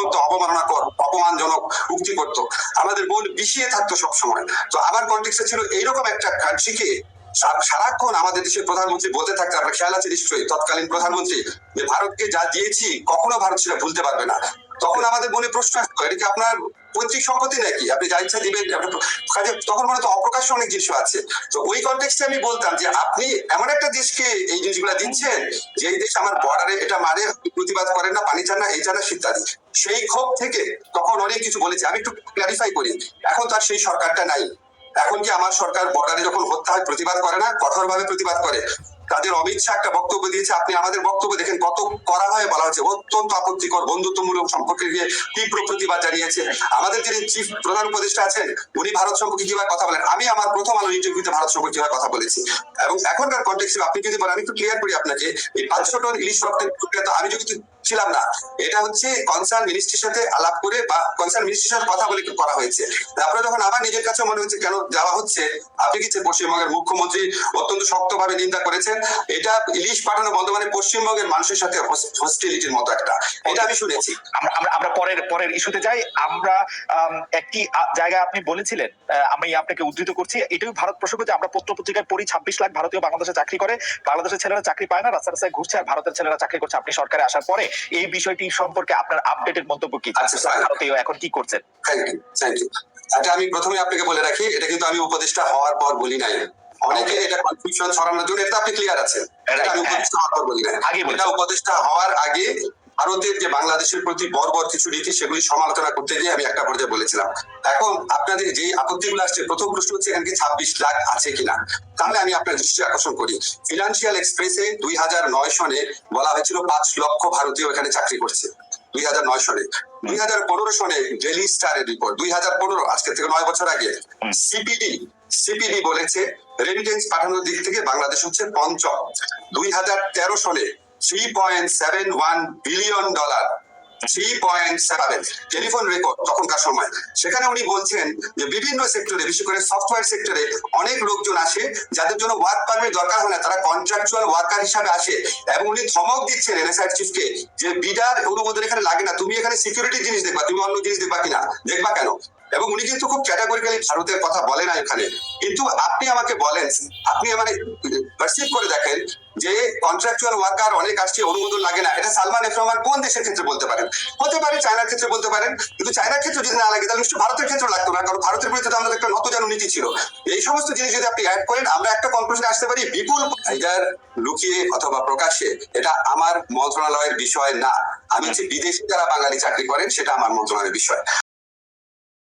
অত্যন্ত অবমাননাকর অপমানজনক উক্তি করতো, আমাদের মন বিষিয়ে থাকতো সবসময়। তো আমার কনটেক্সটে ছিল এইরকম একটা কান্ট্রিকে সারাক্ষণ আমাদের দেশের প্রধানমন্ত্রী বলতে থাকতে, আপনার খেয়াল আছে নিশ্চয়ই, তৎকালীন প্রধানমন্ত্রী, যে ভারতকে যা দিয়েছি কখনো ভারত সেটা ভুলতে পারবে না। তখন আমাদের মনে প্রশ্ন আসতো, এটা কি আপনার পৈতৃক সম্পত্তি নাকি, আপনি যা ইচ্ছা দিবেন? কাজে তখন মনে তো অপ্রকাশ্য অনেক জিনিস আছে। তো ওই কনটেক্সটে আমি বলতাম যে আপনি এমন একটা দেশকে এই জিনিসগুলা দিচ্ছেন, যে দেশ আমার বর্ডারে এটা মারে, প্রতিবাদ করেন না, পানি চান না, এই চান না, ইত্যাদি। সেই ক্ষোভ থেকে তখন অনেক কিছু বলেছে। আমি একটু ক্লারিফাই করি, এখন তার সেই সরকারটা নাই। এখন কি আমার সরকার বর্ডারে যখন হত্যা হয় প্রতিবাদ করে না, কঠোরভাবে প্রতিবাদ করে? তাদের অমিত শাহ একটা বক্তব্য দিয়েছে, আপনি আমাদের বক্তব্য দেখেন কত কড়া হয়ে বলা হচ্ছে, অত্যন্ত আপত্তিকর, বন্ধুত্বমূলক সম্পর্কে গিয়ে তীব্র প্রতিবাদ জানিয়েছে। আমাদের যিনি চিফ প্রধান উপদেষ্টা আছেন, উনি ভারত সম্পর্কে কিভাবে কথা বলেন, আমি আমার প্রথম আলো ইন্টারভিউতে ভারত সম্পর্কে কিভাবে কথা বলেছি। এবং এখনকার কনটেক্সটে আপনি যদি বলেন, আমি একটু ক্লিয়ার করি আপনাকে, এই 500 টন ইলিশ রপ্তানি প্রক্রিয়া তো আমি যদি ছিলাম না, এটা হচ্ছে কনসার্ন মিনিস্ট্রির সাথে আলাপ করে বা কনসার্ন মিনিস্ট্রির সাথে কথা বলে করা হয়েছে। তারপরে যখন আমার নিজের কাছে মনে হচ্ছে কেন যাওয়া হচ্ছে, আপনি কি পশ্চিমবঙ্গের মুখ্যমন্ত্রী অত্যন্ত শক্তভাবে নিন্দা করেছেন, এটা ইলিশ পাঠানো বন্ধ মানে পশ্চিমবঙ্গের মানুষের সাথে হস্টিলিটির মতো একটা, এটা আমি শুনেছি। আমরা পরের ইস্যুতে যাই। আমরা একটি জায়গায় আপনি বলেছিলেন, আমি আপনাকে উদ্ধৃত করছি, এটাই ভারত প্রসঙ্গ, যে আমরা পত্র পত্রিকায় পড়ি 26 লাখ ভারতীয় বাংলাদেশে চাকরি করে, বাংলাদেশের ছেলেরা চাকরি পায় না, রাস্তায় রাস্তায় ঘুরছে, আর ভারতের ছেলেরা চাকরি করছে। আপনি সরকারে আসার পরে এই বিষয়টি সম্পর্কে আপনার আপডেটেড মন্তব্য কি? ভারতীয় এখন কি করছেন? Thank you. এটা আমি প্রথমে আপনাকে বলে রাখি, এটা কিন্তু আমি উপদেষ্টা হওয়ার পর বলি নাই। অনেকে এটা কনফিউশন ছড়ানোর জন্য, এটা আপনি ক্লিয়ার আছেন, এটা আমি উপদেষ্টা হওয়ার পর বলি নাই। এটা উপদেষ্টা হওয়ার আগে ভারতের যে বাংলাদেশের প্রতি বর্বর কিছু রীতি, সেগুলি সমালোচনা করতে গিয়ে আমি একটা পর্যায়ে বলেছিলাম। এখন আপনাদের যে আপত্তিগুলো আসছে, প্রথম প্রশ্ন হচ্ছে এখানে 26 লাখ আছে কিনা। তাহলে আমি আপনার দৃষ্টি আকর্ষণ করি, ফিনান্সিয়াল এক্সপ্রেসে 2009 সনে বলা হয়েছিল 5 লক্ষ ভারতীয় এখানে চাকরি করছে 2009 সনে। 2015 সনে ডেইলি স্টারের রিপোর্ট, 2015 আজকে থেকে 9 বছর আগে, সিপিডি বলেছে রেমিটেন্স পাঠানোর দিক থেকে বাংলাদেশ হচ্ছে পঞ্চম। 2013 সনে $3.71 বিলিয়ন, 3.7 টেলিফোন রেকর্ড তখনকার সময়। সেখানে উনি বলছেন যে বিভিন্ন সেক্টরে, বিশেষ করে সফটওয়্যার সেক্টরে অনেক লোকজন আসে যাদের জন্য ওয়ার্ক পারমিট দরকার হয় না, তারা কন্ট্রাকচুয়াল ওয়ার্কার হিসাবে আসে। এবং উনি ধমক দিচ্ছেন এনএসআই চিফকে যে বিডার অনুমোদন এখানে লাগে না, তুমি এখানে সিকিউরিটি জিনিস দেখবা, তুমি অন্য জিনিস দেখবা কিনা, দেখবা কেন? এবং উনি কিন্তু খুব ক্যাটাগরিক্যালি ভারতের কথা বলে না এখানে। কিন্তু আপনি আমাকে বলেন, আপনি মানে পারসিভ করে দেখেন যে কন্ট্রাকচুয়াল ওয়ার্কার অনেক আসছে, অনুমোদন লাগে না, এটা সালমান এফ রহমান কোন দেশের ক্ষেত্রে বলতে পারেন? হতে পারে চায়নার ক্ষেত্রে বলতে পারেন, কিন্তু চায়নার ক্ষেত্রে যদি না লাগে তাহলে নিশ্চয়ই ভারতের ক্ষেত্রে লাগতো না, কারণ ভারতের বিরুদ্ধে আমাদের একটা নতজানু নীতি ছিল। এই সমস্ত জিনিস যদি আপনি অ্যাড করেন, আমরা একটা কনক্লুশনে আসতে পারি, বিপুল এটার লুকিয়ে অথবা প্রকাশ্যে, এটা আমার মন্ত্রণালয়ের বিষয় না। আমি যে বিদেশে যারা বাঙালি চাকরি করেন সেটা আমার মন্ত্রণালয়ের বিষয়।